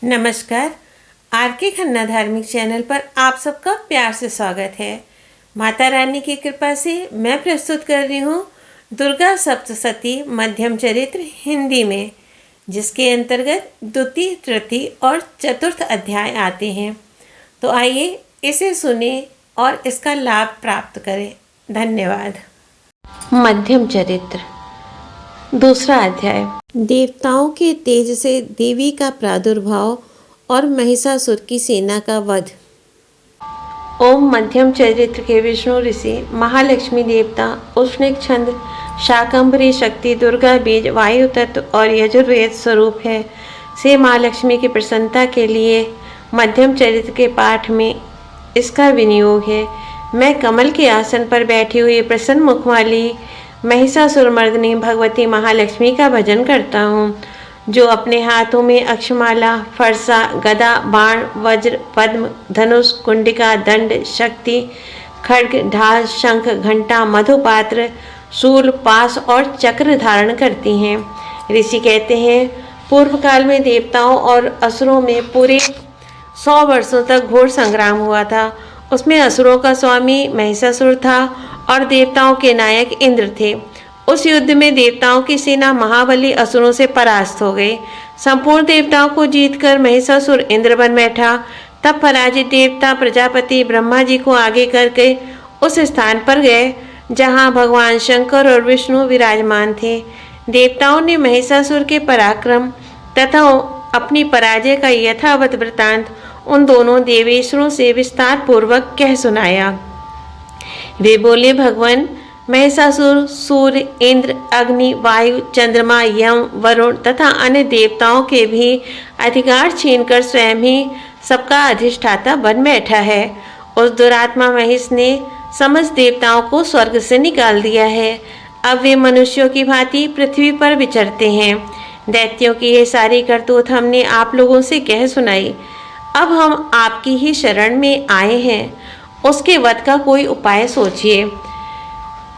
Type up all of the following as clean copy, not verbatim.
नमस्कार। आर के खन्ना धार्मिक चैनल पर आप सबका प्यार से स्वागत है। माता रानी की कृपा से मैं प्रस्तुत कर रही हूँ दुर्गा सप्तशती मध्यम चरित्र हिंदी में, जिसके अंतर्गत द्वितीय, तृतीय और चतुर्थ अध्याय आते हैं। तो आइए इसे सुने और इसका लाभ प्राप्त करें। धन्यवाद। मध्यम चरित्र, दूसरा अध्याय। देवताओं के तेज से देवी का प्रादुर्भाव और महिषासुर की सेना का वध। ओम मध्यम चरित्र के विष्णु ऋषि, महालक्ष्मी देवता, उष्णिक छंद, शाकंभरी शक्ति, दुर्गा बीज, वायु तत्व और यजुर्वेद स्वरूप है से माँ लक्ष्मी की प्रसन्नता के लिए मध्यम चरित्र के पाठ में इसका विनियोग है। मैं कमल के आसन पर बैठी हुई प्रसन्न मुख वाली महिषासुर मर्दिनी भगवती महालक्ष्मी का भजन करता हूँ, जो अपने हाथों में अक्षमाला, फरसा, गदा, बाण, वज्र, पद्म, धनुष, कुंडिका, दंड, शक्ति, खड्ग, ढाल, शंख, घंटा, मधुपात्र, शूल, पास और चक्र धारण करती हैं। ऋषि कहते हैं, पूर्व काल में देवताओं और असुरों में पूरे 100 वर्षों तक घोर संग्राम हुआ था। उसमें असुरों का स्वामी महिषासुर था और देवताओं के नायक इंद्र थे। उस युद्ध में देवताओं की सेना महाबली असुरों से परास्त हो गई। संपूर्ण देवताओं को जीतकर महिषासुर इंद्र बन बैठा। तब पराजित देवता प्रजापति ब्रह्मा जी को आगे करके उस स्थान पर गए जहां भगवान शंकर और विष्णु विराजमान थे। देवताओं ने महिषासुर के पराक्रम तथा अपनी पराजय का यथावत वृतांत उन दोनों देवेश्वरों से विस्तार पूर्वक कह सुनाया। वे बोले, भगवान, महिषासुर सूर्य, इंद्र, अग्नि, वायु, चंद्रमा, यम, वरुण तथा अन्य देवताओं के भी अधिकार छीनकर स्वयं ही सबका अधिष्ठाता बन बैठा है। उस दुरात्मा महिष ने समस्त देवताओं को स्वर्ग से निकाल दिया है। अब वे मनुष्यों की भांति पृथ्वी पर विचरते हैं। दैत्यों की ये सारी करतूत हमने आप लोगों से कह सुनाई। अब हम आपकी ही शरण में आए हैं, उसके वध का कोई उपाय सोचिए।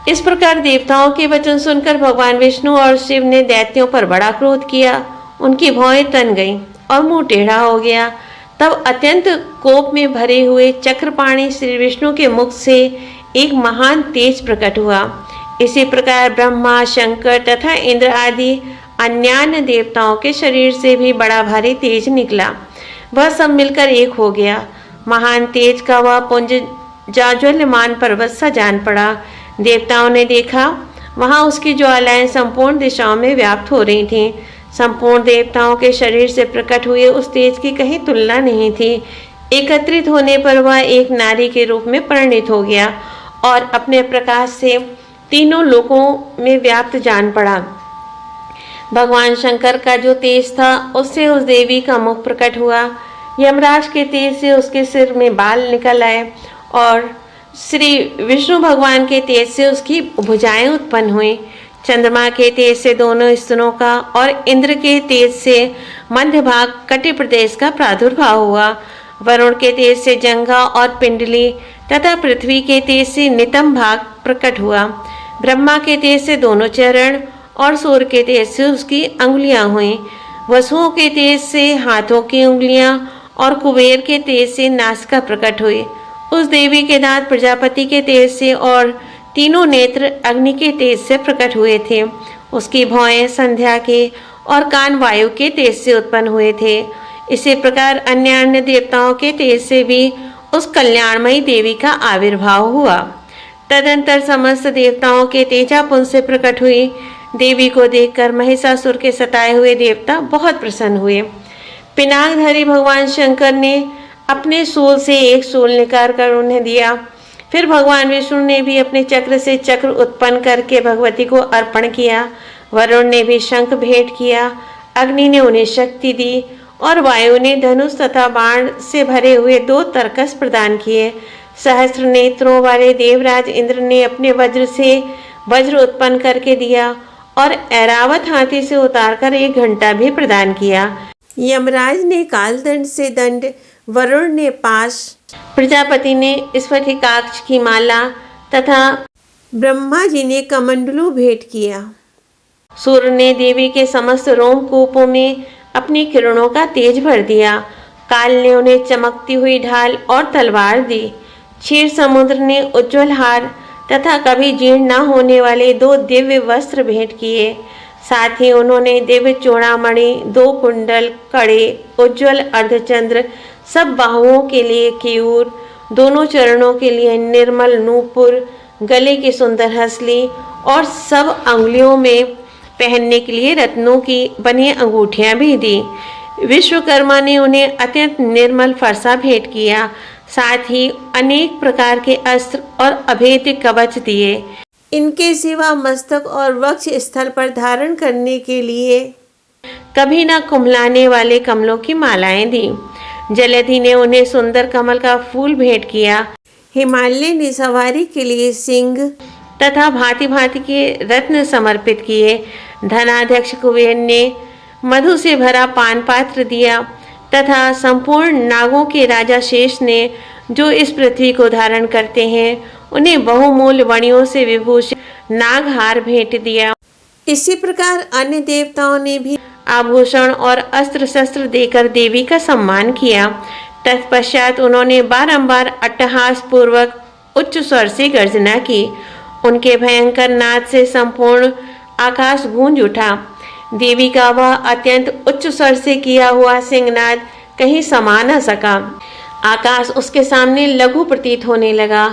इस प्रकार देवताओं के वचन सुनकर भगवान विष्णु और शिव ने दैत्यों पर बड़ा क्रोध किया। उनकी भौहें तन गईं और मुंह टेढ़ा हो गया। तब अत्यंत कोप में भरे हुए चक्रपाणी श्री विष्णु के मुख से एक महान तेज प्रकट हुआ। इसी प्रकार ब्रह्मा, शंकर तथा इंद्र आदि अन्यान्य देवताओं के शरीर से भी बड़ा भारी तेज निकला। वह सब मिलकर एक हो गया। महान तेज का वह पुंज जाज्वल्यमान पर्वत सा जान पड़ा। देवताओं ने देखा, वहां उसकी ज्वालाएं संपूर्ण दिशाओं में व्याप्त हो रही थीं। संपूर्ण देवताओं के शरीर से प्रकट हुए उस तेज की कहीं तुलना नहीं थी। एकत्रित होने पर वह एक नारी के रूप में परिणित हो गया और अपने प्रकाश से तीनों लोकों में व्याप्त जान पड़ा। भगवान शंकर का जो तेज था, उससे उस देवी का मुख प्रकट हुआ। यमराज के तेज से उसके सिर में बाल निकल आए और श्री विष्णु भगवान के तेज से उसकी भुजाएं उत्पन्न हुई। चंद्रमा के तेज से दोनों स्तनों का और इंद्र के तेज से मध्य भाग कटि प्रदेश का प्रादुर्भाव हुआ। वरुण के तेज से जंघा और पिंडली तथा पृथ्वी के तेज से नितंब भाग प्रकट हुआ। ब्रह्मा के तेज से दोनों चरण और सूर्य के तेज से उसकी अंगुलियां हुई। वसुओं के तेज से हाथों की उंगलियां और कुबेर के तेज से नासिका प्रकट हुई। उस देवी के दांत प्रजापति के तेज से और तीनों नेत्र अग्नि के तेज से प्रकट हुए थे। उसकी भौहें संध्या के और कान वायु के तेज से उत्पन्न हुए थे। इसी प्रकार अन्य अन्य देवताओं के तेज से भी उस कल्याणमयी देवी का आविर्भाव हुआ। तदंतर समस्त देवताओं के तेजापुंज से प्रकट हुई देवी को देखकर महिषासुर के सताए हुए देवता बहुत प्रसन्न हुए। पिनाकधारी भगवान शंकर ने अपने शूल से एक शूल निकाल कर उन्हें दिया। फिर भगवान विष्णु ने भी अपने चक्र से चक्र उत्पन्न करके भगवती को अर्पण किया। वरुण ने भी शंख भेंट किया। अग्नि ने उन्हें शक्ति दी और वायु ने धनुष तथा बाण से भरे हुए 2 तरकस प्रदान किए। सहस्त्र नेत्रों वाले देवराज इंद्र ने अपने वज्र से वज्र उत्पन्न करके दिया और ऐरावत हाथी से उतारकर एक घंटा भी प्रदान किया। यमराज ने कालदंड से दंड, वरुण ने पाश, प्रजापति ने स्फटिकाक्ष की माला तथा ब्रह्मा जी ने कमंडलू भेंट किया। सूर्य ने देवी के समस्त रोमकूपों में अपनी किरणों का तेज भर दिया। काल ने उन्हें चमकती हुई ढाल और तलवार दी। क्षीर समुद्र ने उज्जवल हार तथा कभी जीर्ण न होने वाले 2 दिव्य वस्त्र भेंट किए। साथ ही उन्होंने दिव्य चूड़ामणि, 2 कुंडल, कड़े, उज्जवल अर्धचंद्र, सब बाहुओं के लिए केयूर, दोनों चरणों के लिए निर्मल नूपुर, गले की सुंदर हंसली और सब अंगुलियों में पहनने के लिए रत्नों की बनी अंगूठियां भी दी। विश्वकर्मा ने उन्हें अत्यंत निर्मल फरसा भेंट किया। साथ ही अनेक प्रकार के अस्त्र और अभेद्य कवच दिए। इनके सिवा मस्तक और वक्ष स्थल पर धारण करने के लिए कभी न कुम्हलाने वाले कमलों की मालाएं दी। जलधि ने उन्हें सुंदर कमल का फूल भेंट किया। हिमालय ने सवारी के लिए सिंह तथा भांति भांति के रत्न समर्पित किए। धनाध्यक्ष कुबेर ने मधु से भरा पान पात्र दिया तथा संपूर्ण नागों के राजा शेष ने, जो इस पृथ्वी को धारण करते हैं, उन्हें बहुमूल्य वणियों से विभूषित नागहार भेंट दिया। इसी प्रकार अन्य देवताओं ने भी आभूषण और अस्त्र शस्त्र देकर देवी का सम्मान किया। तत्पश्चात उन्होंने बारंबार अट्टहास पूर्वक उच्च स्वर से गर्जना की। उनके भयंकर नाद से संपूर्ण आकाश गूंज उठा। देवी का वह अत्यंत उच्च स्वर से किया हुआ सिंहनाद कहीं समा न सका। आकाश उसके सामने लघु प्रतीत होने लगा।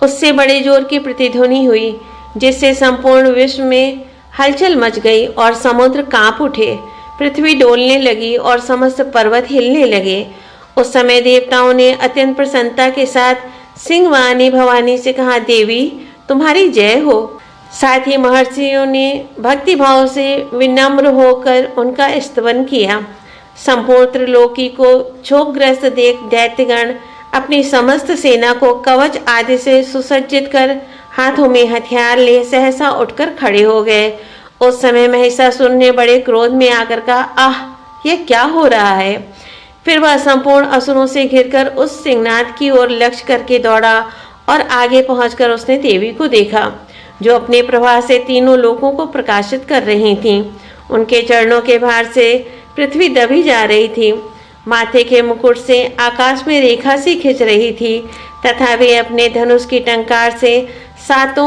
उससे बड़े जोर की प्रतिध्वनि हुई, जिससे संपूर्ण विश्व में हलचल मच गई और समुद्र कांप उठे। पृथ्वी डोलने लगी और समस्त पर्वत हिलने लगे। उस समय देवताओं ने अत्यंत प्रसन्नता के साथ सिंहवाणी भवानी से कहा, देवी तुम्हारी जय हो। साथ ही महर्षियों ने भक्ति भाव से विनम्र होकर उनका स्तवन किया। संपूर्ण त्रिलोकी को क्षोभग्रस्त देख दैत्यगण अपनी समस्त सेना को कवच आदि से सुसज्जित कर हाथों में हथियार ले सहसा उठकर खड़े हो गए। उस समय महिषासुर ने बड़े क्रोध में आकर कहा, आह यह क्या हो रहा है। फिर वह संपूर्ण असुरों से घिरकर उस सिंहनाद की ओर लक्ष्य करके दौड़ा और आगे पहुंचकर उसने देवी को देखा, जो अपने प्रभा से तीनों लोकों को प्रकाशित कर रही थीं। उनके चरणों के भार से पृथ्वी दबी जा रही थी। माथे के मुकुट से आकाश में रेखा सी खिंच रही थी तथा वे अपने धनुष की टंकार से 7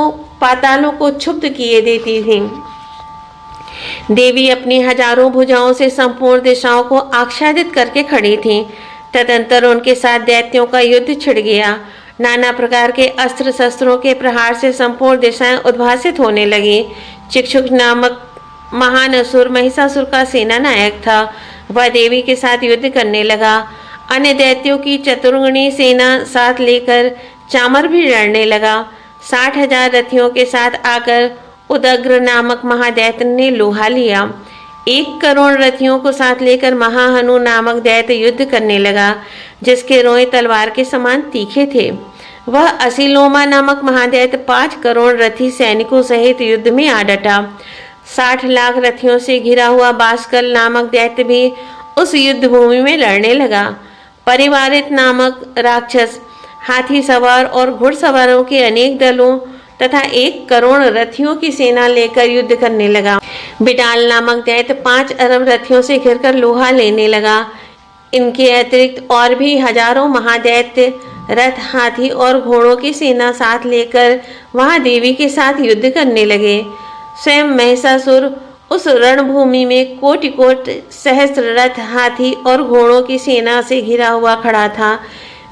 पातालों को क्षुब्ध किए देती थीं। देवी अपनी हजारों भुजाओं से संपूर्ण दिशाओं को आच्छादित करके खड़ी थीं। तदंतर उनके साथ दैत्यों का युद्ध छिड़ गया। नाना प्रकार के अस्त्र शस्त्रों के प्रहार से संपूर्ण दिशाएं उद्भासित होने लगी। चिक्षुक नामक महान असुर महिषासुर का सेना नायक था। वह देवी के साथ युद्ध करने लगा। अन्य दैत्यों की चतुर्गुणी सेना साथ लेकर चामर भी लड़ने लगा। 60,000 रथियों के साथ आकर उदग्र नामक महादैत्य ने लोहा लिया। 1 करोड़ रथियों को साथ लेकर महाहनु नामक दैत्य युद्ध करने लगा, जिसके रोए तलवार के समान तीखे थे। वह असिलोमा नामक महादैत्य 5 करोड़ रथी सैनिकों सहित युद्ध में आ डटा। 60 लाख रथियों से घिरा हुआ बाष्कल नामक दैत्य भी उस युद्ध भूमि में लड़ने लगा। परिवारित नामक राक्षस हाथी सवार और घुड़सवारों के अनेक दलों तथा 1 करोड़ रथियों की सेना लेकर युद्ध करने लगा। बिडाल नामक दैत्य 5 अरब रथियों से घिरकर लोहा लेने लगा। इनके अतिरिक्त और भी हजारों महादैत्य रथ, हाथी और घोड़ों की सेना साथ लेकर वहां देवी के साथ युद्ध करने लगे। स्वयं महिषासुर उस रणभूमि में कोटि कोटि सहस्त्र रथ, हाथी और घोड़ों की सेना से घिरा हुआ खड़ा था।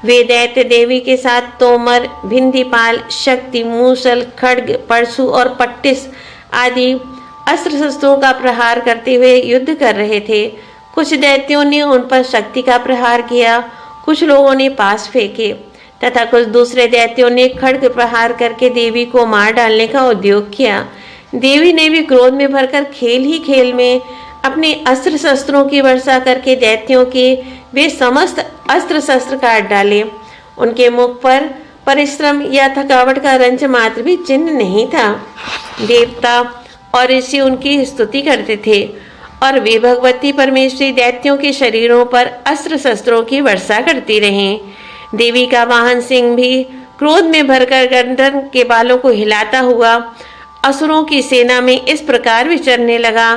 वे दैत्य देवी के साथ तोमर, भिंदीपाल, शक्ति, मूसल, खड्ग, परशु और पट्टिस आदि अस्त्र शस्त्रों का प्रहार करते हुए युद्ध कर रहे थे। कुछ दैत्यों ने उन पर शक्ति का प्रहार किया, कुछ लोगों ने पास फेंके तथा कुछ दूसरे दैत्यों ने खड्ग प्रहार करके देवी को मार डालने का उद्योग किया। देवी ने भी क्रोध में भरकर खेल ही खेल में अपने अस्त्र शस्त्रों की वर्षा करके दैत्यों के वे समस्त अस्त्र शस्त्र काट डाले। उनके मुख पर परिश्रम या थकावट का रंच मात्र भी चिन्ह नहीं था। देवता और ऋषि उनकी स्तुति करते थे और वे भगवती परमेश्वरी दैत्यों के शरीरों पर अस्त्र शस्त्रों की वर्षा करती रहीं। देवी का वाहन सिंह भी क्रोध में भरकर गर्दन के बालों को हिलाता हुआ असुरों की सेना में इस प्रकार विचरने लगा।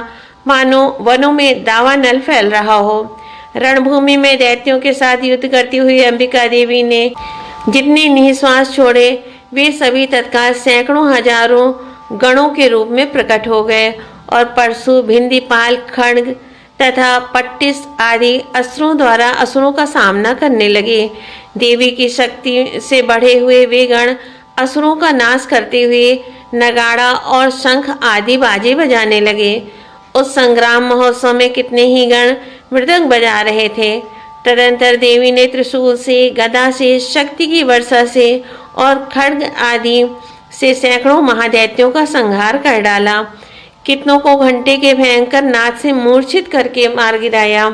मानो वनों में दावानल फैल रहा हो। रणभूमि में दैत्यों के साथ युद्ध करती हुई अंबिका देवी ने जितने निःश्वास छोड़े, वे सभी तत्काल सैकड़ों हजारों गणों के रूप में प्रकट हो गए और परशु, भिंदीपाल, खड्ग तथा पट्टिस आदि अस्त्रों द्वारा असुरों का सामना करने लगे। देवी की शक्ति से बढ़े हुए वे गण असुरों का नाश करते हुए नगाड़ा और शंख आदि बाजे बजाने लगे। उस संग्राम महोत्सव में कितने ही गण मृदंग बजा रहे थे। तदंतर देवी ने त्रिशूल से, गदा से, शक्ति की वर्षा से और खड्ग आदि से सैकड़ों महादैत्यों का संहार कर डाला। कितनों को घंटे के भयंकर नाद से मूर्छित करके मार गिराया।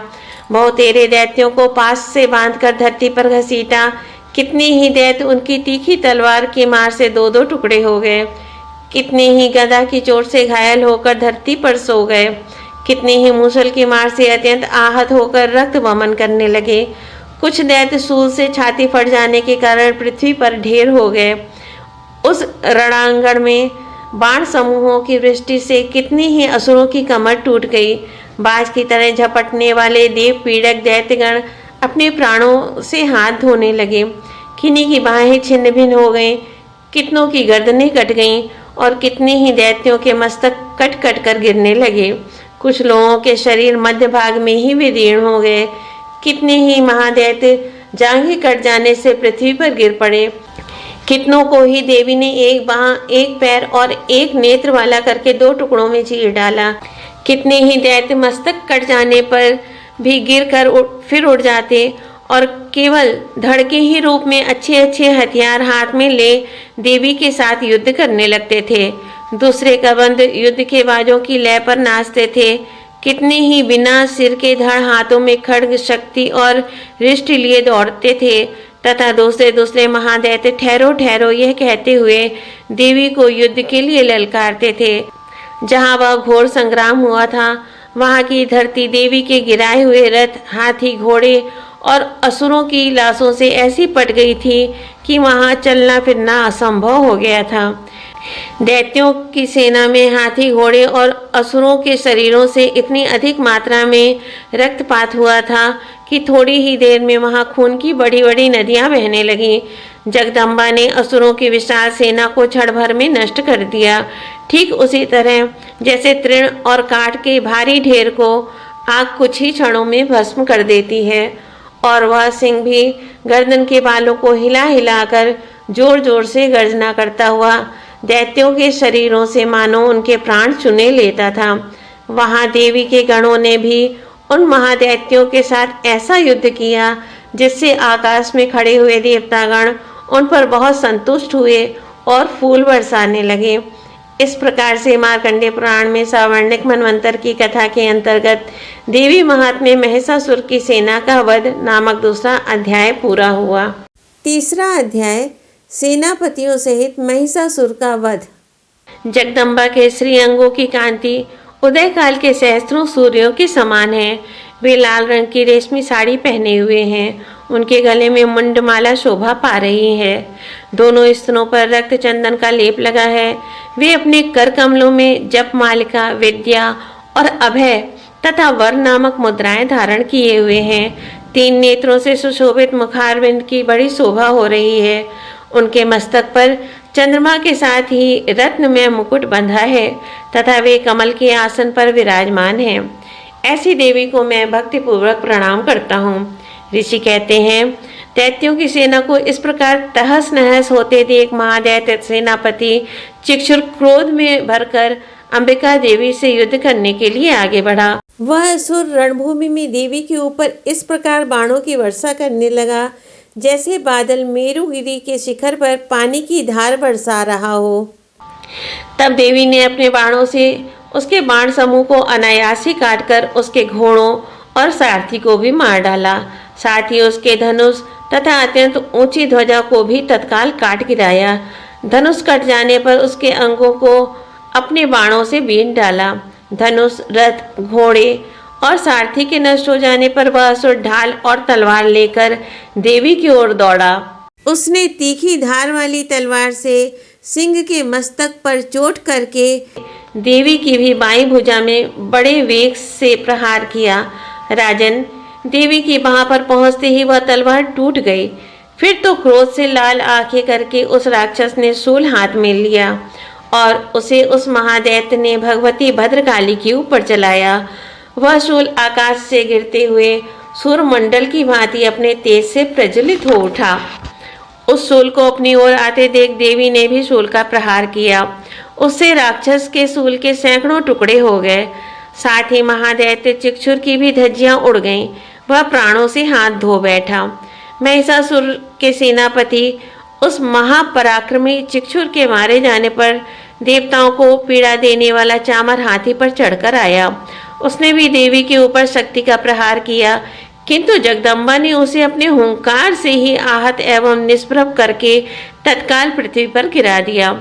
बहुतेरे दैत्यों को पास से बांधकर धरती पर घसीटा। कितने ही दैत्य उनकी तीखी तलवार की मार से दो दो टुकड़े हो गए। कितने ही गदा की चोट से घायल होकर धरती पर सो गए। कितने ही मूसल की मार से अत्यंत आहत होकर रक्त वमन करने लगे। कुछ दैत्य सूल से छाती फट जाने के कारण पृथ्वी पर ढेर हो गए। उस रणांगण में बाण समूहों की वृष्टि से कितने ही असुरों की कमर टूट गई। बाज की तरह झपटने वाले देव पीड़क दैत्यगण अपने प्राणों से हाथ धोने लगे। किन्हीं की बाहें छिन्न भिन्न हो गईं, कितनों की गर्दनें कट गईं और कितने ही दैत्यों के मस्तक कट कट कर गिरने लगे। कुछ लोगों के शरीर मध्य भाग में ही विदीर्ण हो गए। कितने ही महादैत्य जांघें कट जाने से पृथ्वी पर गिर पड़े। कितनों को ही देवी ने एक बांह, एक पैर और एक नेत्र वाला करके दो टुकड़ों में चीर डाला। कितने ही दैत्य मस्तक कट जाने पर भी गिरकर फिर उड़ जाते और केवल धड़ के ही रूप में अच्छे अच्छे हथियार हाथ में ले देवी के साथ युद्ध करने लगते थे। दूसरे का बंद युद्ध के बाजों की लय पर नाचते थे। कितने ही बिना सिर के धड़ हाथों में खड्ग, शक्ति और रिष्ट लिए दौड़ते थे तथा दूसरे दूसरे महादैत्य ठहरो ठहरो यह कहते हुए देवी को युद्ध के लिए ललकारते थे। जहाँ वह घोर संग्राम हुआ था, वहाँ की धरती देवी के गिराए हुए रथ, हाथी, घोड़े और असुरों की लाशों से ऐसी पट गई थी कि वहाँ चलना फिरना असंभव हो गया था। दैत्यों की सेना में हाथी, घोड़े और असुरों के शरीरों से इतनी अधिक मात्रा में रक्तपात हुआ था कि थोड़ी ही देर में वहाँ खून की बड़ी बड़ी नदियाँ बहने लगीं। जगदम्बा ने असुरों की विशाल सेना को क्षण भर में नष्ट कर दिया। ठीक उसी तरह जैसे तृण और काठ के भारी ढेर को आग कुछ ही क्षणों में भस्म कर देती है, और वह सिंह भी गर्दन के बालों को हिला हिलाकर जोर जोर से गर्जना करता हुआ दैत्यों के शरीरों से मानो उनके प्राण चुने लेता था। वहाँ देवी के गणों ने भी उन महादैत्यों के साथ ऐसा युद्ध किया जिससे आकाश में खड़े हुए देवतागण उन पर बहुत संतुष्ट हुए और फूल बरसाने लगे। इस प्रकार से मार्कंडेय पुराण में सावर्णिक मनवंतर की कथा के अंतर्गत देवी महात्म्य महिषासुर की सेना का वध नामक दूसरा अध्याय पूरा हुआ। तीसरा अध्याय सेनापतियों सहित महिषासुर का वध। जगदम्बा के श्री अंगों की कांति उदय काल के सहस्त्रों सूर्यों के समान है। वे लाल रंग की रेशमी साड़ी पहने हुए हैं। उनके गले में मुंडमाला शोभा पा रही है। दोनों स्तनों पर रक्त चंदन का लेप लगा है। वे अपने कर कमलों में जप मालिका, विद्या और अभय तथा वर नामक मुद्राएं धारण किए हुए हैं। 3 नेत्रों से सुशोभित मुखारविंद की बड़ी शोभा हो रही है। उनके मस्तक पर चंद्रमा के साथ ही रत्नमय मुकुट बंधा है तथा वे कमल के आसन पर विराजमान हैं। ऐसी देवी को मैं भक्तिपूर्वक प्रणाम करता हूँ। ऋषि कहते हैं, दैत्यों की सेना को इस प्रकार तहस नहस होते देख महादैत्य सेनापति चिक्षुर क्रोध में भरकर अंबिका देवी से युद्ध करने के लिए आगे बढ़ा। वह असुर रणभूमि में देवी के ऊपर इस प्रकार बाणों की वर्षा करने लगा जैसे बादल मेरुगिरी के शिखर पर पानी की धार बरसा रहा हो। तब देवी ने अपने बाणों से उसके बाण समूह को अनायास ही काटकर उसके घोड़ों और सारथी को भी मार डाला। साथ ही उसके धनुष तथा अत्यंत ऊंची ध्वजा को भी तत्काल काट गिराया। धनुष कट जाने पर उसके अंगों को अपने बाणों से बीन डाला। धनुष, रथ, घोड़े और सारथी के नष्ट हो जाने पर वह असुर ढाल और तलवार लेकर देवी की ओर दौड़ा। उसने तीखी धार वाली तलवार से सिंह के मस्तक पर चोट करके देवी की भी बाईं भुजा में बड़े वेग से प्रहार किया। राजन, देवी की बाह पर पहुंचते ही वह तलवार टूट गई। फिर तो क्रोध से लाल आंखें करके उस राक्षस ने शूल हाथ में लिया और उसे उस महादैत्य ने भगवती भद्रकाली के ऊपर चलाया। वह शूल आकाश से गिरते हुए सूर्यमंडल की भांति अपने तेज से प्रज्वलित हो उठा। उस शूल को अपनी ओर आते देख देवी ने भी शूल का प्रहार किया। उससे राक्षस के शूल के सैकड़ों टुकड़े हो गए। साथ ही महादैत्य चिक्षुर की भी धज्जियां उड़ गईं। वह प्राणों से हाथ धो बैठा। महिषासुर के सेनापति उस महापराक्रमी चिक्षुर के मारे जाने पर देवताओं को पीड़ा देने वाला चामर हाथी पर चढ़कर आया। उसने भी देवी के ऊपर शक्ति का प्रहार किया, किंतु जगदम्बा ने उसे अपने हुंकार से ही आहत एवं निष्प्रभ करके तत्काल पृथ्वी पर गिरा दिया।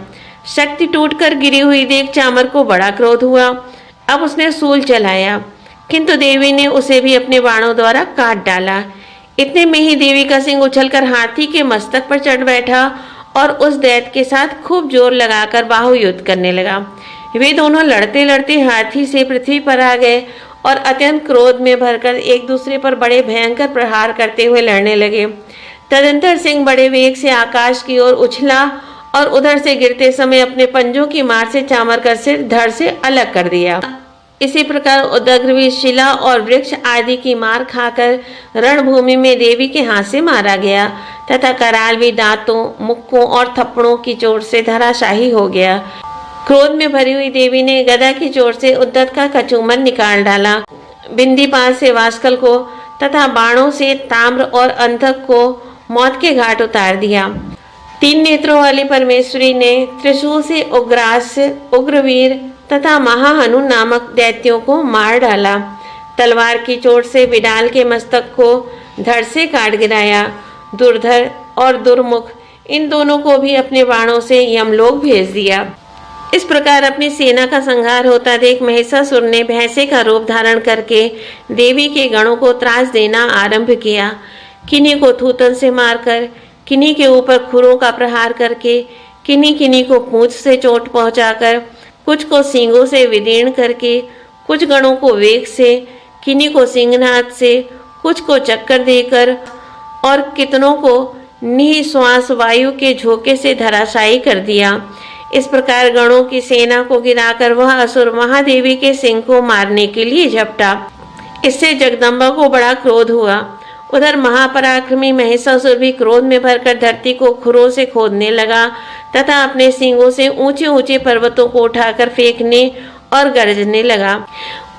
शक्ति टूटकर गिरी हुई देख चामर को बड़ा क्रोध हुआ। अब उसने शूल चलाया, किंतु देवी ने उसे भी अपने बाणों द्वारा काट डाला। इतने में ही देवी का सिंह उछलकर हाथी के मस्तक पर चढ़ बैठा और उस दैत्य के साथ खूब जोर लगाकर बाहु युद्ध करने लगा। वे दोनों लड़ते लड़ते हाथी से पृथ्वी पर आ गए और अत्यंत क्रोध में भरकर एक दूसरे पर बड़े भयंकर प्रहार करते हुए लड़ने लगे। तदंतर सिंह बड़े वेग से आकाश की ओर उछला और उधर से गिरते समय अपने पंजों की मार से चामर का सिर धड़ से अलग कर दिया। इसी प्रकार उदग्रवी शिला और वृक्ष आदि की मार खाकर रणभूमि में देवी के हाथ से मारा गया तथा कराल भी दांतों, मुक्कों और थप्पड़ों की चोट से धराशाही हो गया। क्रोध में भरी हुई देवी ने गदा की चोट से उद्धत का कचूमर निकाल डाला। बिंदीपाल से वास्कल को तथा बाणों से ताम्र और अंधक को मौत के घाट उतार दिया। 3 नेत्रों वाली परमेश्वरी ने त्रिशूल से उग्रास, उग्रवीर तथा महाहनु नामक दैत्यों को मार डाला। तलवार की चोट से बिडाल के मस्तक को धड़ से काट गिराया। दुर्धर और दुर्मुख इन दोनों को भी अपने बाणों से यमलोक भेज दिया। इस प्रकार अपनी सेना का संहार होता देख महिषासुर ने भैंसे का रूप धारण करके देवी के गणों को त्रास देना आरंभ किया। किन्हीं को थूतन से मारकर, किन्हीं के ऊपर खुरों का प्रहार करके, किन्हीं को पूंछ से चोट पहुंचाकर, कुछ को सींगों से विदीर्ण करके, कुछ गणों को वेग से, किन्हीं को सिंहनाद से, कुछ को चक्कर देकर और कितनों को निःश्वास वायु के झोंके से धराशायी कर दिया। इस प्रकार गणों की सेना को गिराकर वह असुर महादेवी के सिंह को मारने के लिए झपटा। इससे जगदम्बा को बड़ा क्रोध हुआ। उधर महापराक्रमी महिषासुर भी क्रोध में भरकर धरती को खुरों से खोदने लगा तथा अपने सींगों से ऊंचे ऊंचे पर्वतों को उठाकर फेंकने और गरजने लगा।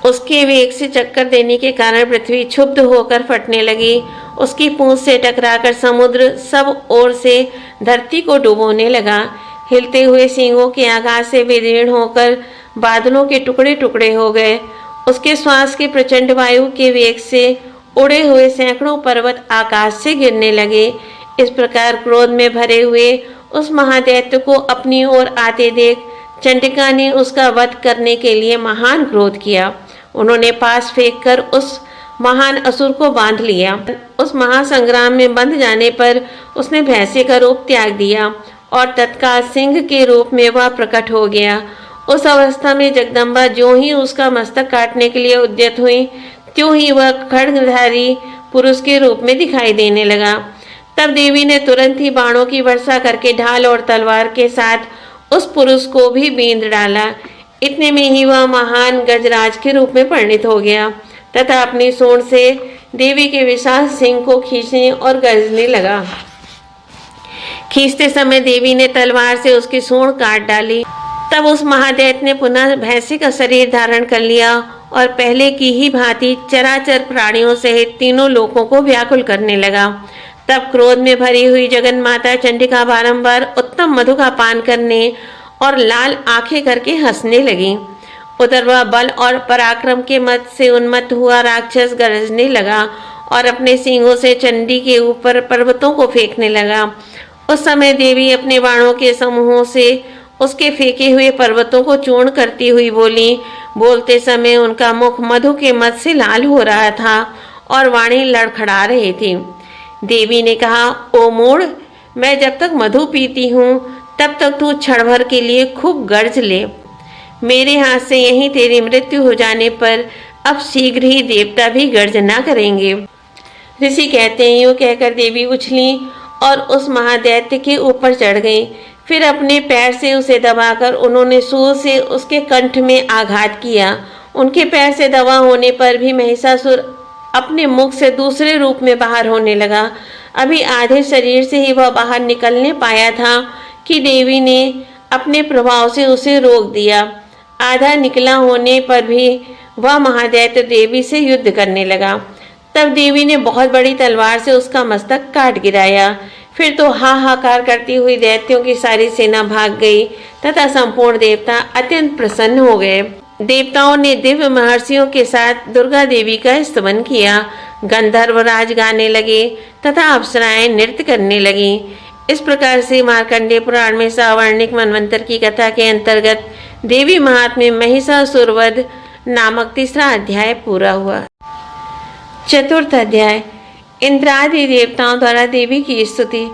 उसके वेग से चक्कर देने के कारण पृथ्वी क्षुब्ध होकर फटने लगी। उसकी पूंछ से टकराकर समुद्र सब ओर से धरती को डुबोने लगा। हिलते हुए सींगों के आघात से विदीर्ण होकर बादलों के टुकड़े टुकड़े हो गए। उसके श्वास के प्रचंड वायु के वेग से उड़े हुए सैकड़ों पर्वत आकाश से गिरने लगे। इस प्रकार क्रोध में भरे हुए उस महादैत्य को अपनी ओर आते देख चंडिका ने उसका वध करने के लिए महान क्रोध किया। उन्होंने पास फेंककर उस महान असुर को बांध लिया। उस महासंग्राम में बंध जाने पर उसने भैंसे का रूप त्याग दिया और तत्काल सिंह के रूप में वह प्रकट हो गया। उस अवस्था में जगदम्बा ज्यों ही उसका मस्तक काटने के लिए उद्यत हुई, त्यों ही वह खड्गधारी पुरुष के रूप में दिखाई देने लगा। तब देवी ने तुरंत ही बाणों की वर्षा करके ढाल और तलवार के साथ उस पुरुष को भी बींध डाला। इतने में ही वह महान गजराज के रूप में परिणित हो गया तथा अपनी सूंड से देवी के विशाल सिंह को खींचने और गरजने लगा। खींचते समय देवी ने तलवार से उसकी सूंड काट डाली। तब उस महादैत्य ने पुनः भैंसे का शरीर धारण कर लिया और पहले की ही भांति चराचर प्राणियों सहित तीनों लोकों को व्याकुल करने लगा। तब क्रोध में भरी हुई जगन माता चंडिका बारंबार उत्तम मधु का पान करने और लाल आंखें करके हंसने लगी। उधर वह बल और पराक्रम के मत से उन्मत्त हुआ राक्षस गरजने लगा और अपने सींगों से चंडी के ऊपर पर्वतों को फेंकने लगा। उस समय देवी अपने बाणों के समूहों से उसके फेंके हुए पर्वतों को चूर्ण करती हुई बोली। बोलते समय उनका मुख मधु के मत से लाल हो रहा था और वाणी लड़खड़ा रही थी। देवी ने कहा, ओ मूढ़, मैं जब तक मधु पीती हूँ तब तक तू क्षण भर के लिए खूब गर्ज ले। मेरे हाथ से यहीं तेरी मृत्यु हो जाने पर अब शीघ्र ही देवता भी गर्जना करेंगे। ऋषि कहते हैं, यूँ कहकर देवी उछली और उस महादैत्य के ऊपर चढ़ गईं। फिर अपने पैर से उसे दबाकर उन्होंने सूल से उसके कंठ में आघात किया। उनके पैर से दबा होने पर भी महिषासुर अपने मुख से दूसरे रूप में बाहर होने लगा। अभी आधे शरीर से ही वह बाहर निकलने पाया था कि देवी ने अपने प्रभाव से उसे रोक दिया। आधा निकला होने पर भी वह महादैत्य देवी से युद्ध करने लगा। तब देवी ने बहुत बड़ी तलवार से उसका मस्तक काट गिराया। फिर तो हाहाकार करती हुई दैत्यों की सारी सेना भाग गई तथा संपूर्ण देवता अत्यंत प्रसन्न हो गए। देवताओं ने दिव्य महर्षियों के साथ दुर्गा देवी का स्तवन किया। गंधर्वराज गाने लगे तथा अप्सराएं नृत्य करने लगीं। इस प्रकार से मार्कंडेय पुराण में सावर्णिक मनवंतर की कथा के अंतर्गत देवी महात्म्य महिषासुरवध नामक तीसरा अध्याय पूरा हुआ। चतुर्थ अध्याय इंद्रादि देवताओं द्वारा देवी की स्तुति।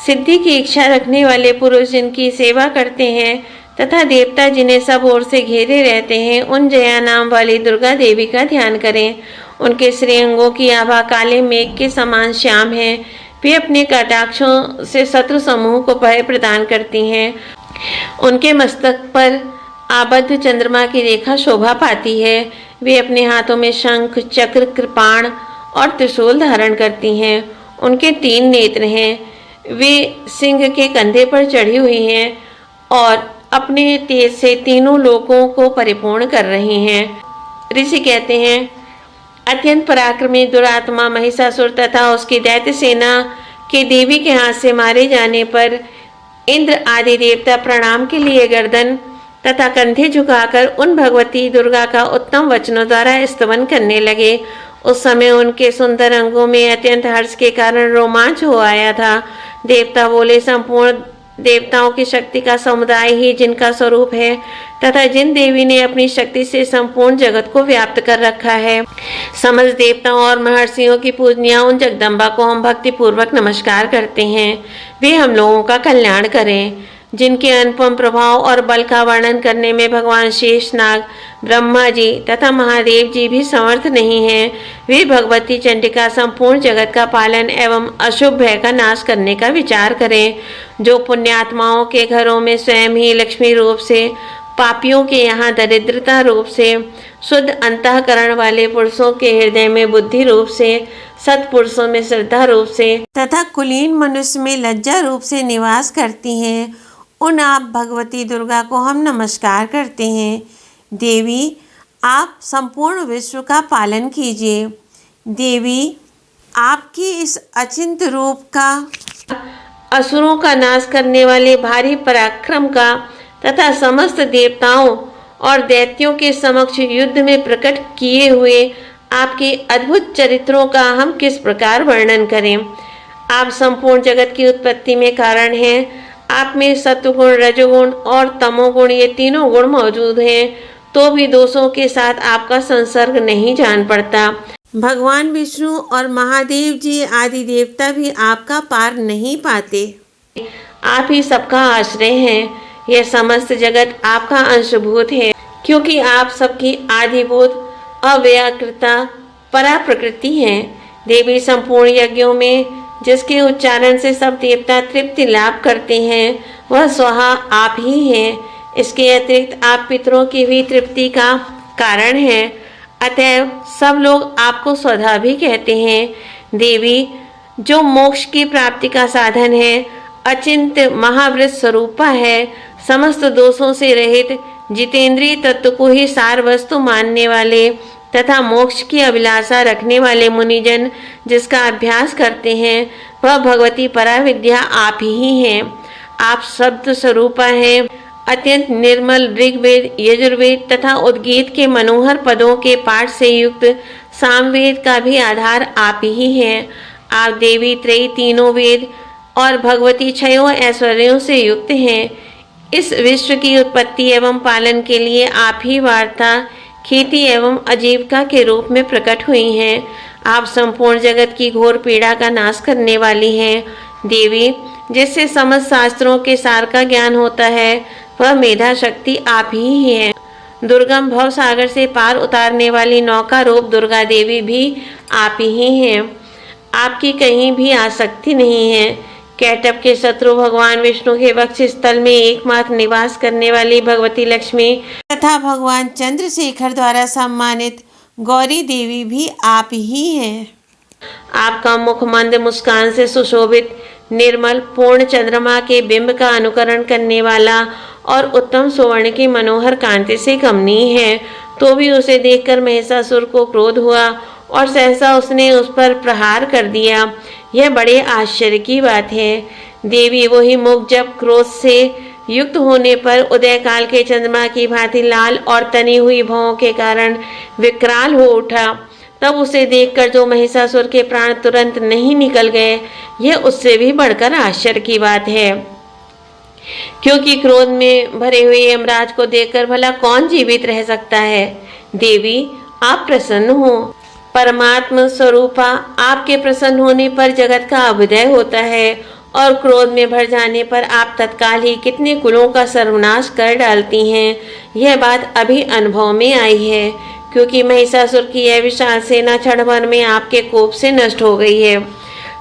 सिद्धि की इच्छा रखने वाले पुरुष जिनकी सेवा करते हैं तथा देवता जिन्हें सब ओर से घेरे रहते हैं, उन जया नाम वाली दुर्गा देवी का ध्यान करें। उनके श्रीअंगों की आभा काले मेघ के समान श्याम है। वे अपने कटाक्षों से शत्रु समूह को भय प्रदान करती हैं। उनके मस्तक पर आबद्ध चंद्रमा की रेखा शोभा पाती है। वे अपने हाथों में शंख, चक्र, कृपाण और त्रिशूल धारण करती हैं। उनके 3 नेत्र हैं। वे सिंह के कंधे पर चढ़ी हुई हैं और अपने तेज से तीनों लोकों को परिपूर्ण कर रही हैं। ऋषि कहते हैं, अत्यंत पराक्रमी दुरात्मा महिषासुर तथा उसकी दैत्य सेना के देवी के हाथ से मारे जाने पर इंद्र आदि देवता प्रणाम के लिए गर्दन तथा कंधे झुकाकर उन भगवती दुर्गा का उत्तम वचनों द्वारा स्तवन करने लगे। उस समय उनके सुंदर अंगों में अत्यंत हर्ष के कारण रोमांच हो आया था। देवता बोले, संपूर्ण देवताओं की शक्ति का समुदाय ही जिनका स्वरूप है तथा जिन देवी ने अपनी शक्ति से संपूर्ण जगत को व्याप्त कर रखा है, समस्त देवताओं और महर्षियों की पूजनिया उन जगदम्बा को हम भक्ति पूर्वक नमस्कार करते हैं। वे हम लोगों का कल्याण करें। जिनके अनुपम प्रभाव और बल का वर्णन करने में भगवान शेषनाग, ब्रह्मा जी तथा महादेव जी भी समर्थ नहीं हैं, वे भगवती चंडिका संपूर्ण जगत का पालन एवं अशुभ भय का नाश करने का विचार करें। जो पुण्यात्माओं के घरों में स्वयं ही लक्ष्मी रूप से, पापियों के यहाँ दरिद्रता रूप से, शुद्ध अंतःकरण वाले पुरुषों के हृदय में बुद्धि रूप से, सत्पुरुषों में श्रद्धा रूप से तथा कुलीन मनुष्य में लज्जा रूप से निवास करती हैं, उन आप भगवती दुर्गा को हम नमस्कार करते हैं। देवी, आप संपूर्ण विश्व का पालन कीजिए। देवी, आपकी इस अचिंत रूप का, असुरों का नाश करने वाले भारी पराक्रम का तथा समस्त देवताओं और दैत्यों के समक्ष युद्ध में प्रकट किए हुए आपके अद्भुत चरित्रों का हम किस प्रकार वर्णन करें। आप संपूर्ण जगत की उत्पत्ति में कारण हैं। आप में सत्वगुण, रजोगुण और तमोगुण ये तीनों गुण मौजूद हैं, तो भी दोषों के साथ आपका संसर्ग नहीं जान पड़ता। भगवान विष्णु और महादेव जी आदि देवता भी आपका पार नहीं पाते। आप ही सबका आश्रय हैं। यह समस्त जगत आपका अंशभूत है, क्योंकि आप सबकी आदिभूत अव्याकृता परा प्रकृति हैं। देवी, संपूर्ण यज्ञों में जिसके उच्चारण से सब देवता तृप्ति लाभ करते हैं, वह स्वाहा आप ही हैं। इसके अतिरिक्त आप पितरों की भी तृप्ति का कारण हैं। अतएव सब लोग आपको स्वधा भी कहते हैं। देवी, जो मोक्ष की प्राप्ति का साधन है, अचिंत महावृत स्वरूपा है, समस्त दोषों से रहित, जितेंद्रिय तत्व को ही सार वस्तु मानने वाले तथा मोक्ष की अभिलाषा रखने वाले मुनिजन जिसका अभ्यास करते हैं, वह भगवती पराविद्या आप ही हैं। आप शब्द स्वरूपा हैं। अत्यंत निर्मल ऋग्वेद, यजुर्वेद तथा उद्गीत के मनोहर पदों के पाठ से युक्त सामवेद का भी आधार आप ही हैं। आप देवी त्रयी, तीनों वेद और भगवती छयों ऐश्वर्यों से युक्त हैं। इस विश्व की उत्पत्ति एवं पालन के लिए आप ही वार्ता, खेती एवं आजीविका के रूप में प्रकट हुई हैं। आप संपूर्ण जगत की घोर पीड़ा का नाश करने वाली हैं। देवी, जिससे समस्त शास्त्रों के सार का ज्ञान होता है, वह मेधा शक्ति आप ही है। दुर्गम भव सागर से पार उतारने वाली नौका रूप दुर्गा देवी भी आप ही हैं। आपकी कहीं भी आसक्ति नहीं है। कैटभ के शत्रु भगवान विष्णु के वक्ष स्थल में एकमात्र निवास करने वाली भगवती लक्ष्मी तथा भगवान चंद्रशेखर द्वारा सम्मानित गौरी देवी भी आप ही हैं। आपका मुख मंद मुस्कान से सुशोभित, निर्मल, पूर्ण चंद्रमा के बिंब का अनुकरण करने वाला और उत्तम सुवर्ण की मनोहर कांति से कमनीय है। तो भी उसे देखकर महिषासुर को क्रोध हुआ और सहसा उसने उस पर प्रहार कर दिया। यह बड़े आश्चर्य की बात है। देवी वही मुख जब क्रोध से युक्त होने पर उदय काल के चंद्रमा की भांति लाल और तनी हुई भौं के कारण विकराल हो उठा, तब उसे देखकर जो महिषासुर के प्राण तुरंत नहीं निकल गए, यह उससे भी बढ़कर आश्चर्य की बात है। क्योंकि क्रोध में भरे हुए यमराज को देखकर भला कौन जीवित रह सकता है। देवी, आप प्रसन्न हो। परमात्मा स्वरूपा आपके प्रसन्न होने पर जगत का अभ्युदय होता है और क्रोध में भर जाने पर आप तत्काल ही कितने कुलों का सर्वनाश कर डालती हैं। यह बात अभी अनुभव में आई है, क्योंकि महिषासुर की यह विशाल सेना क्षण भर में आपके कोप से नष्ट हो गई है।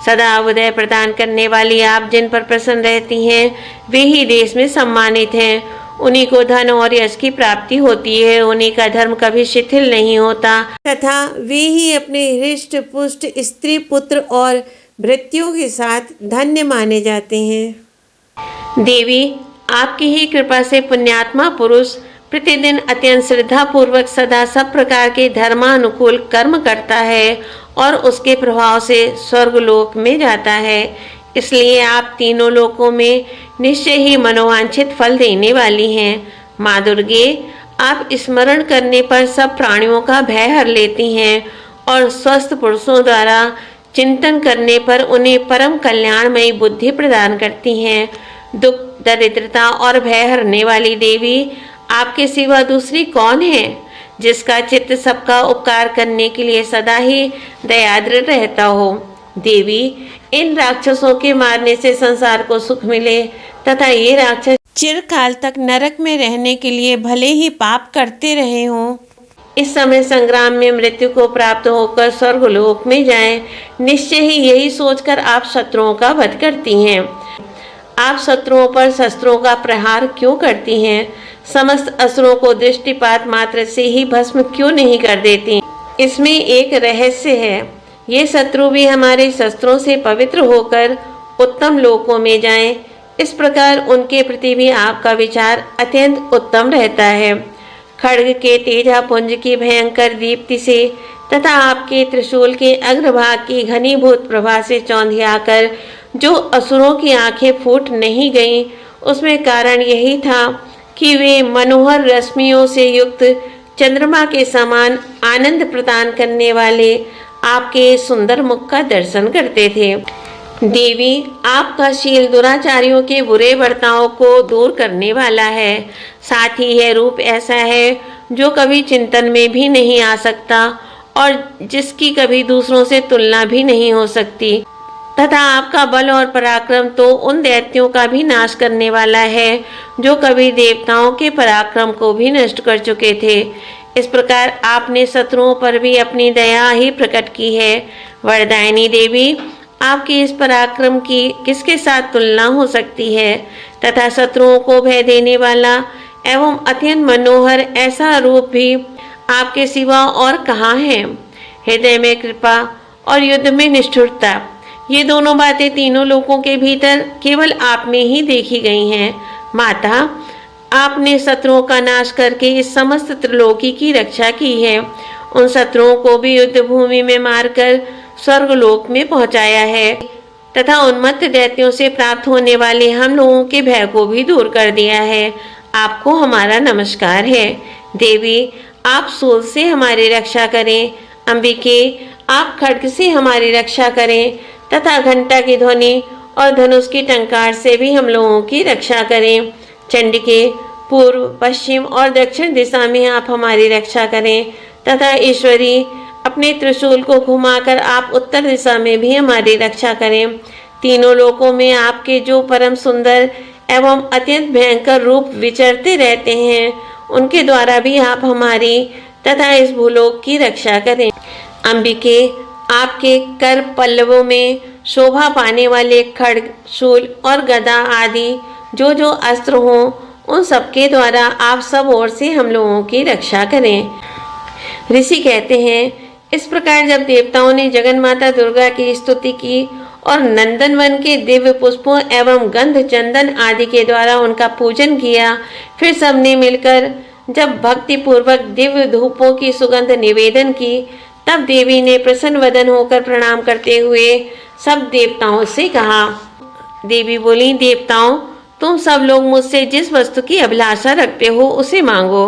सदा अभ्युदय प्रदान करने वाली आप जिन पर प्रसन्न रहती हैं, वे ही देश में सम्मानित हैं। उन्हीं को धन और यश की प्राप्ति होती है। उन्हीं का धर्म कभी शिथिल नहीं होता तथा वे ही अपने हृष्ट पुष्ट स्त्री पुत्र और भृत्यों के साथ धन्य माने जाते हैं। देवी, आपकी ही कृपा से पुण्यात्मा पुरुष प्रतिदिन अत्यंत श्रद्धा पूर्वक सदा सब प्रकार के धर्मानुकूल कर्म करता है और उसके प्रभाव से स्वर्गलोक में जाता है। इसलिए आप तीनों लोकों में निश्चय ही मनोवांछित फल देने वाली हैं। माँ दुर्गे, आप स्मरण करने पर सब प्राणियों का भय हर लेती हैं और स्वस्थ पुरुषों द्वारा चिंतन करने पर उन्हें परम कल्याणमयी बुद्धि प्रदान करती हैं। दुख, दरिद्रता और भय हरने वाली देवी, आपके सिवा दूसरी कौन है जिसका चित्त सबका उपकार करने के लिए सदा ही दयाद्र रहता हो। देवी, इन राक्षसों के मारने से संसार को सुख मिले तथा ये राक्षस चिरकाल तक नरक में रहने के लिए भले ही पाप करते रहे हों, इस समय संग्राम में मृत्यु को प्राप्त होकर स्वर्गलोक में जाएं। निश्चय ही यही सोचकर आप शत्रुओं का वध करती हैं। आप शत्रुओं पर शस्त्रों का प्रहार क्यों करती हैं? समस्त असुरों को दृष्टिपात मात्र से ही भस्म क्यों नहीं कर देती? इसमें एक रहस्य है। ये शत्रु भी हमारे शस्त्रों से पवित्र होकर उत्तम लोकों में जाएं। इस प्रकार उनके प्रति भी आपका विचार अत्यंत उत्तम रहता है। खड्ग के तेजापुंज की भयंकर दीप्ति से तथा आपके त्रिशूल के अग्रभाग की घनीभूत प्रभा से चौंधियाकर जो असुरों की आंखें फूट नहीं गईं, उसमें कारण यही था कि वे मनोहर रश्मियों से युक्त चंद्रमा के समान आनंद प्रदान करने वाले आपके सुंदर मुख का दर्शन करते थे। देवी, आपका शील दुराचारियों के बुरे बर्ताव को दूर करने वाला है। साथ ही यह रूप ऐसा है जो कभी चिंतन में भी नहीं आ सकता और जिसकी कभी दूसरों से तुलना भी नहीं हो सकती, तथा आपका बल और पराक्रम तो उन दैत्यों का भी नाश करने वाला है जो कभी देवताओं के पराक्रम को भी नष्ट कर चुके थे। इस प्रकार आपने शत्रुओं पर भी अपनी दया ही प्रकट की है। वरदायिनी देवी, आपके इस पराक्रम की किसके साथ तुलना हो सकती है? तथा शत्रुओं को भय देने वाला एवं अत्यंत मनोहर ऐसा रूप भी आपके सिवा और कहाँ है? हृदय में कृपा और युद्ध में निष्ठुरता, ये दोनों बातें तीनों लोकों के भीतर केवल आप में ही देखी गई हैं। माता, आपने शत्रुओं का नाश करके इस समस्त त्रिलोकी की रक्षा की है। उन शत्रुओं को भी युद्ध भूमि में मारकर स्वर्गलोक में पहुंचाया है तथा उन्मत्त दैत्यों से प्राप्त होने वाले हम लोगों के भय को भी दूर कर दिया है। आपको हमारा नमस्कार है। देवी, आप सूल से हमारी रक्षा करें। अंबिके, आप खड्ग से हमारी रक्षा करें तथा घंटा की ध्वनि और धनुष की टंकार से भी हम लोगों की रक्षा करें। चंडिके, पूर्व, पश्चिम और दक्षिण दिशा में आप हमारी रक्षा करें तथा ईश्वरी, अपने त्रिशूल को घुमाकर आप उत्तर दिशा में भी हमारी रक्षा करें। तीनों लोकों में आपके जो परम सुंदर एवं अत्यंत भयंकर रूप विचरते रहते हैं, उनके द्वारा भी आप हमारी तथा इस भूलोक की रक्षा करें। अंबिके, आपके कर पल्लवों में शोभा पाने वाले खड्ग, शूल और गदा आदि जो जो अस्त्र हों, उन सबके द्वारा आप सब ओर से हम लोगों की रक्षा करें। ऋषि कहते हैं, इस प्रकार जब देवताओं ने जगन माता दुर्गा की स्तुति की और नंदनवन के दिव्य पुष्पों एवं गंध चंदन आदि के द्वारा उनका पूजन किया, फिर सबने मिलकर जब भक्ति पूर्वक दिव्य धूपों की सुगंध निवेदन की, तब देवी ने प्रसन्न वदन होकर प्रणाम करते हुए सब देवताओं से कहा। देवी बोली, देवताओं, तुम सब लोग मुझसे जिस वस्तु की अभिलाषा रखते हो उसे मांगो।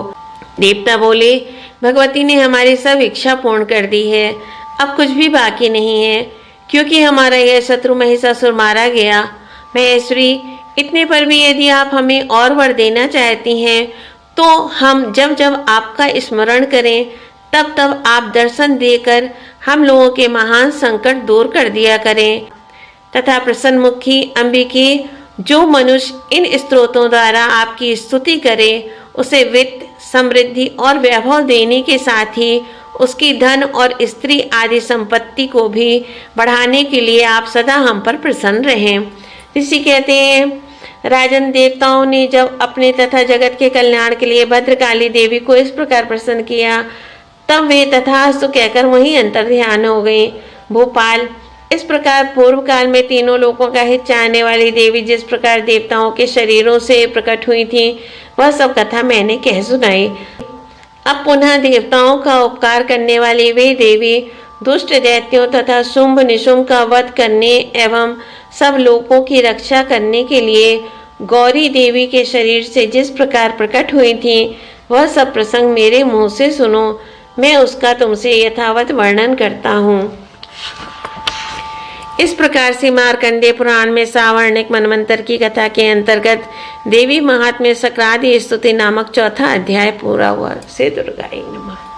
देवता बोले, भगवती ने हमारी सब इच्छा पूर्ण कर दी है, अब कुछ भी बाकी नहीं है, क्योंकि हमारा यह शत्रु महिषासुर मारा गया। महेश्वरी, इतने पर भी यदि आप हमें और वर देना चाहती हैं, तो हम जब जब आपका स्मरण करें तब तब आप दर्शन देकर हम लोगों के महान संकट दूर कर दिया करें। तथा प्रसन्नमुखी अंबिके, जो मनुष्य इन स्तोत्रों द्वारा आपकी स्तुति करे, उसे वित्त, समृद्धि और वैभव देने के साथ ही उसकी धन और स्त्री आदि संपत्ति को भी बढ़ाने के लिए आप सदा हम पर प्रसन्न रहें। ऋषि कहते हैं, राजन, देवताओं ने जब अपने तथा जगत के कल्याण के लिए भद्रकाली देवी को इस प्रकार प्रसन्न किया, तब वे तथास्तु कहकर वहीं अंतर्ध्यान हो गई। भोपाल, इस प्रकार पूर्व काल में तीनों लोकों का हित चाहने वाली देवी जिस प्रकार देवताओं के शरीरों से प्रकट हुई थी, वह सब कथा मैंने कह सुनाई। अब पुनः देवताओं का उपकार करने वाली वे देवी दुष्ट दैत्यों तथा शुंभ निशुंभ का वध करने एवं सब लोगों की रक्षा करने के लिए गौरी देवी के शरीर से जिस प्रकार प्रकट हुई थी, वह सब प्रसंग मेरे मुंह से सुनो, मैं उसका तुमसे यथावत वर्णन करता हूँ। इस प्रकार से मार्कंडेय पुराण में सावर्णिक मनवंतर की कथा के अंतर्गत देवी महात्म्य सक्रादि स्तुति नामक चौथा अध्याय पूरा हुआ। श्री दुर्गाय नमः।